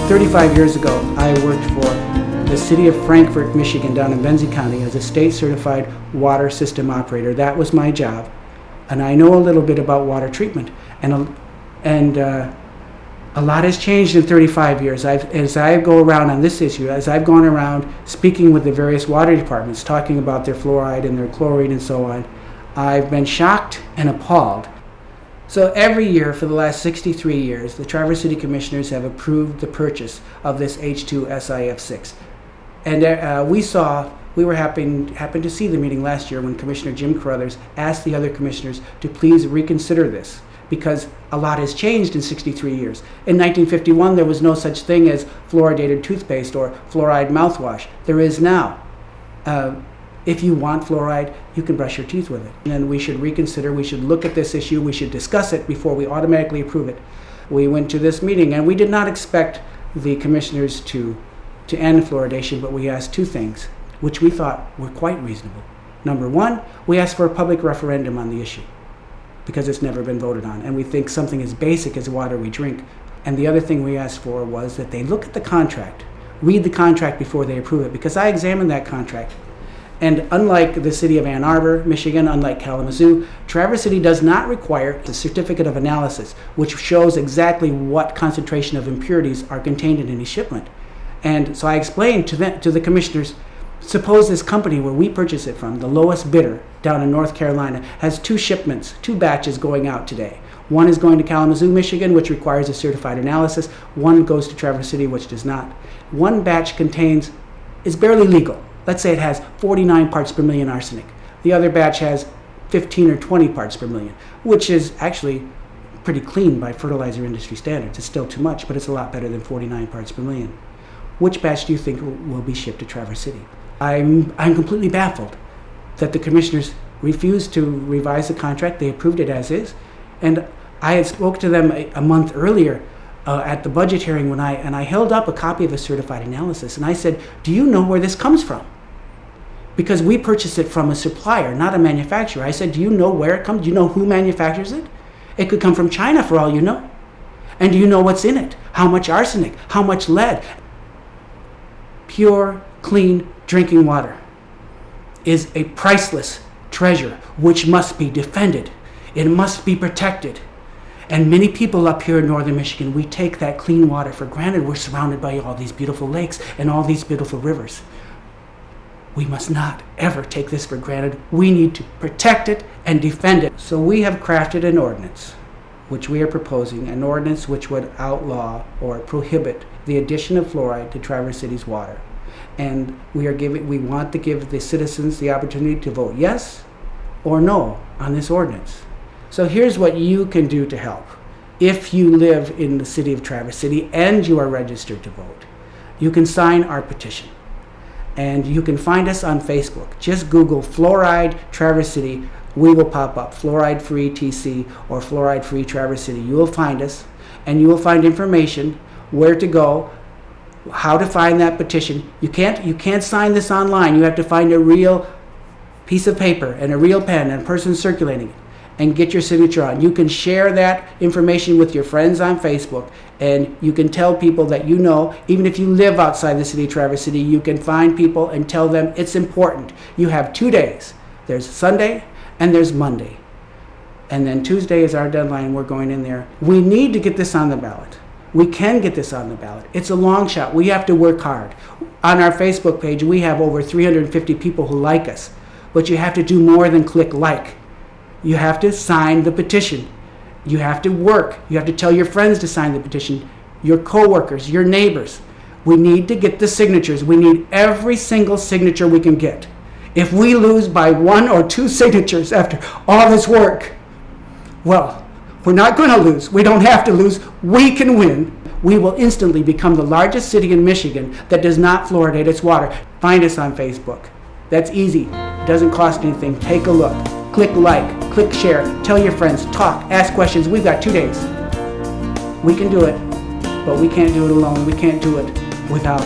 35 years ago, I worked for the city of Frankfort, Michigan, down in Benzie County as a state-certified water system operator. That was my job. And I know a little bit about water treatment. And a lot has changed in 35 years. As I go around on this issue, as I've gone around speaking with the various water departments, talking about their fluoride and their chlorine and so on, I've been shocked and appalled. So every year for the last 63 years, the Traverse City Commissioners have approved the purchase of this H2SIF6. And we were happened to see the meeting last year when Commissioner Jim Carruthers asked the other commissioners to please reconsider this, because a lot has changed in 63 years. In 1951, there was no such thing as fluoridated toothpaste or fluoride mouthwash. There is now. If you want fluoride, you can brush your teeth with it. And we should reconsider, we should look at this issue, we should discuss it before we automatically approve it. We went to this meeting and we did not expect the commissioners to end fluoridation, but we asked two things, which we thought were quite reasonable. Number one, we asked for a public referendum on the issue, because it's never been voted on, and we think something as basic as water we drink. And the other thing we asked for was that they look at the contract, read the contract before they approve it, because I examined that contract. And unlike the city of Ann Arbor, Michigan, unlike Kalamazoo, Traverse City does not require the certificate of analysis, which shows exactly what concentration of impurities are contained in any shipment. And so I explained to the commissioners, suppose this company where we purchase it from, the lowest bidder down in North Carolina, has two shipments, two batches going out today. One is going to Kalamazoo, Michigan, which requires a certified analysis. One goes to Traverse City, which does not. One batch is barely legal. Let's say it has 49 parts per million arsenic. The other batch has 15 or 20 parts per million, which is actually pretty clean by fertilizer industry standards. It's still too much, but it's a lot better than 49 parts per million. Which batch do you think will be shipped to Traverse City? I'm completely baffled that the commissioners refused to revise the contract. They approved it as is. And I had spoke to them a month earlier at the budget hearing when I held up a copy of a certified analysis and I said, do you know where this comes from? Because we purchased it from a supplier, not a manufacturer. I said, do you know where it comes? Do you know who manufactures it? It could come from China for all you know. And do you know what's in it? How much arsenic? How much lead? Pure, clean drinking water is a priceless treasure which must be defended. It must be protected. And many people up here in northern Michigan, we take that clean water for granted. We're surrounded by all these beautiful lakes and all these beautiful rivers. We must not ever take this for granted. We need to protect it and defend it. So we have crafted an ordinance, which we are proposing, an ordinance which would outlaw or prohibit the addition of fluoride to Traverse City's water. And we want to give the citizens the opportunity to vote yes or no on this ordinance. So here's what you can do to help. If you live in the city of Traverse City and you are registered to vote, you can sign our petition. And you can find us on Facebook. Just Google Fluoride Traverse City. We will pop up, Fluoride Free TC or Fluoride Free Traverse City. You will find us, and you will find information, where to go, how to find that petition. You can't sign this online. You have to find a real piece of paper and a real pen and a person circulating it and get your signature on. You can share that information with your friends on Facebook, and you can tell people that you know, even if you live outside the city of Traverse City, you can find people and tell them it's important. You have 2 days. There's Sunday and there's Monday. And then Tuesday is our deadline. We're going in there. We need to get this on the ballot. We can get this on the ballot. It's a long shot. We have to work hard. On our Facebook page, we have over 350 people who like us. But you have to do more than click like. You have to sign the petition. You have to work. You have to tell your friends to sign the petition, your coworkers, your neighbors. We need to get the signatures. We need every single signature we can get. If we lose by 1 or 2 signatures after all this work, well, we're not going to lose. We don't have to lose. We can win. We will instantly become the largest city in Michigan that does not fluoridate its water. Find us on Facebook. That's easy. It doesn't cost anything. Take a look. Click like, click share, tell your friends, talk, ask questions. We've got 2 days. We can do it, but we can't do it alone. We can't do it without